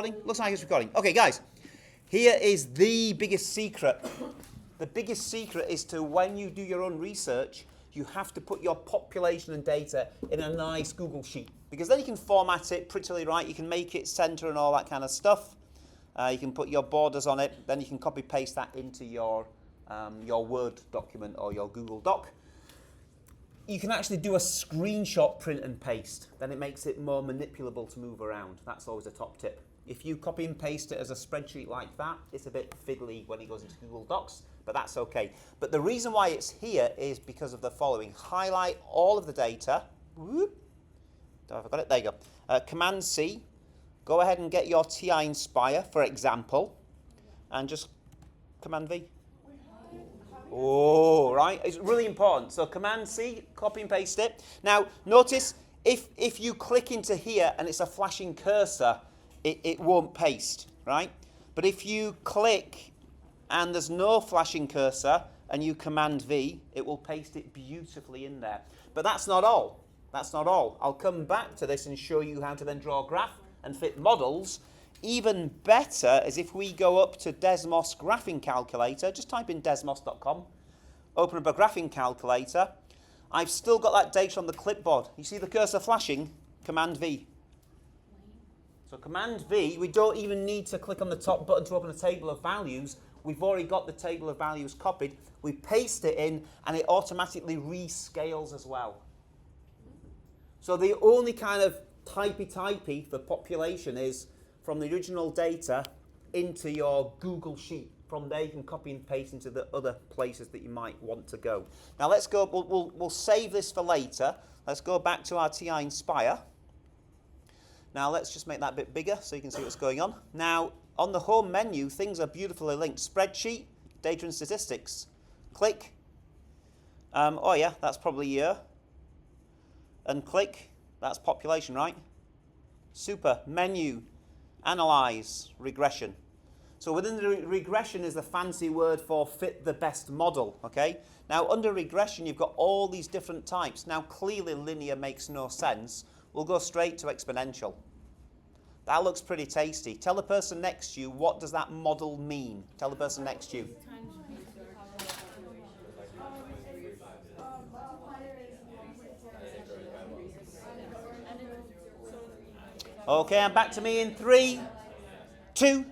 Looks like it's recording. Okay, guys, here is the biggest secret. The biggest secret is to, when you do your own research, you have to put your population and data in a nice Google Sheet, because then you can format it prettily right, you can make it center and all that kind of stuff. You can put your borders on it, then you can copy paste that into your Word document or your Google Doc. You can actually do a screenshot print and paste, then it makes it more manipulable to move around. That's always a top tip. If you copy and paste it as a spreadsheet like that, it's a bit fiddly when it goes into Google Docs, but that's okay. But the reason why it's here is because of the following. Highlight all of the data. Whoop. Don't know if I got it. There you go. Command C. Go ahead and get your TI-Nspire, for example, and just Command V. Oh, right. It's really important. So Command C, copy and paste it. Now, notice if you click into here and it's a flashing cursor, it won't paste, right? But if you click and there's no flashing cursor and you Command V, it will paste it beautifully in there. But that's not all. That's not all. I'll come back to this and show you how to then draw a graph and fit models. Even better is if we go up to Desmos graphing calculator, just type in desmos.com, open up a graphing calculator. I've still got that data on the clipboard. You see the cursor flashing? Command V. So Command V, we don't even need to click on the top button to open a table of values. We've already got the table of values copied. We paste it in and it automatically rescales as well. So the only kind of typey for population is from the original data into your Google Sheet. From there you can copy and paste into the other places that you might want to go. Now let's go, we'll save this for later. Let's go back to our TI-Nspire. Now let's just make that a bit bigger so you can see what's going on. Now on the home menu, things are beautifully linked. Spreadsheet, data and statistics. Click. Oh yeah, that's probably year. And click. That's population, right? Super. Menu. Analyze. Regression. So within the regression is the fancy word for fit the best model, okay? Now under regression you've got all these different types. Now clearly linear makes no sense. We'll go straight to exponential. That looks pretty tasty. Tell the person next to you, what does that model mean? Tell the person next to you. Okay, and back to me in 3, 2,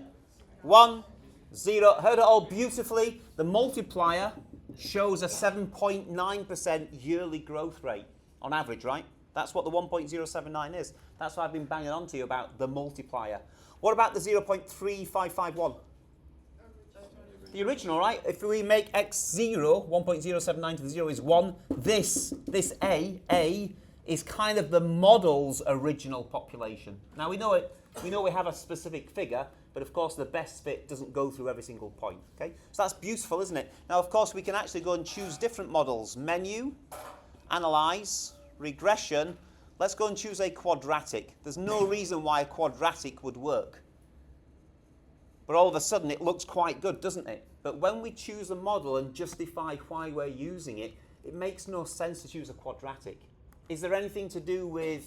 1, 0. Heard it all beautifully. The multiplier shows a 7.9% yearly growth rate on average, right? That's what the 1.079 is. That's what I've been banging on to you about, the multiplier. What about the 0.3551? The original, right? If we make x0, 1.079 to the 0 is 1. This A is kind of the model's original population. Now we know we have a specific figure, but of course the best fit doesn't go through every single point. Okay, so that's beautiful, isn't it? Now of course we can actually go and choose different models. Menu, analyze, regression. Let's go and choose a quadratic. There's no reason why a quadratic would work. But all of a sudden it looks quite good, doesn't it? But when we choose a model and justify why we're using it, it makes no sense to choose a quadratic. Is there anything to do with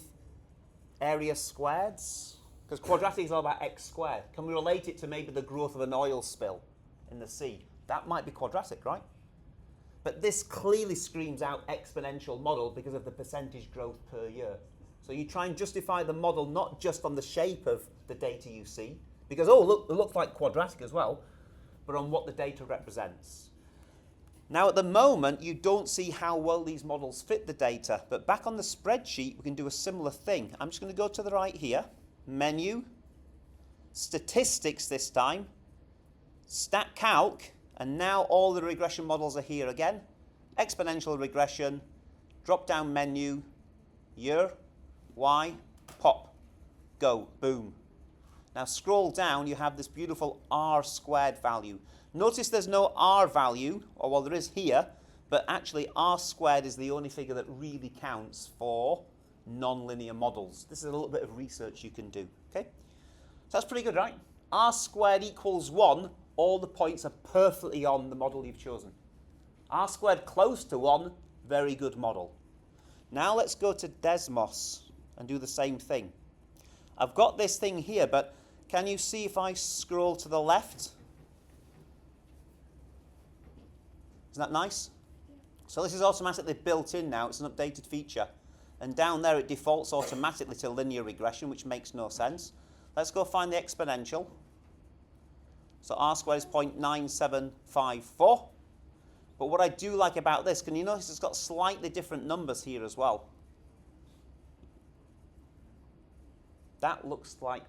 area squareds? Because quadratic is all about x squared. Can we relate it to maybe the growth of an oil spill in the sea? That might be quadratic, right? But this clearly screams out exponential model because of the percentage growth per year. So you try and justify the model not just on the shape of the data you see, because, oh, look, it looks like quadratic as well, but on what the data represents. Now, at the moment, you don't see how well these models fit the data, but back on the spreadsheet, we can do a similar thing. I'm just going to go to the right here, menu, statistics this time, stat calc, and now all the regression models are here again. Exponential regression, drop-down menu, year, Y, pop, go, boom. Now scroll down, you have this beautiful R squared value. Notice there's no R value, or well there is here, but actually R squared is the only figure that really counts for non-linear models. This is a little bit of research you can do, okay? So that's pretty good, right? R squared equals 1, all the points are perfectly on the model you've chosen. R squared close to 1, very good model. Now let's go to Desmos and do the same thing. I've got this thing here, but Can you see if I scroll to the left? Isn't that nice? So this is automatically built in now. It's an updated feature. And down there it defaults automatically to linear regression, which makes no sense. Let's go find the exponential. So r squared is 0.9754. But what I do like about this, can you notice it's got slightly different numbers here as well? That looks like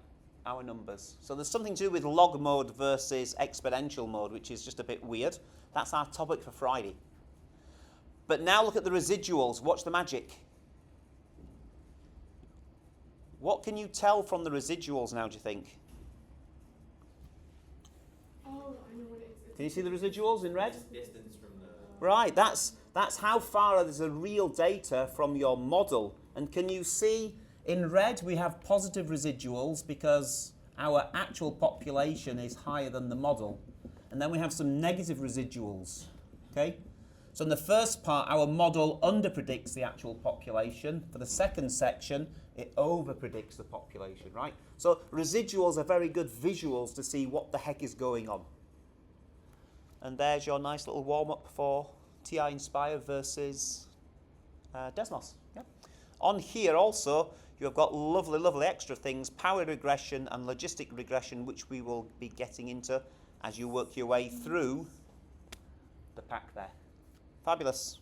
our numbers. So there's something to do with log mode versus exponential mode, which is just a bit weird. That's our topic for Friday. But now look at the residuals. Watch the magic. What can you tell from the residuals now, do you think? Oh, I know what it is. Can you see the residuals in red? Distance from the... Right, that's how far there's a real data from your model. And can you see in red we have positive residuals because our actual population is higher than the model. And then we have some negative residuals. Okay? So in the first part, our model underpredicts the actual population. For the second section, it overpredicts the population, right? So residuals are very good visuals to see what the heck is going on. And there's your nice little warm-up for TI-Nspire versus Desmos. Yeah. On here also, you have got lovely, lovely extra things, power regression and logistic regression, which we will be getting into as you work your way through the pack there. Fabulous.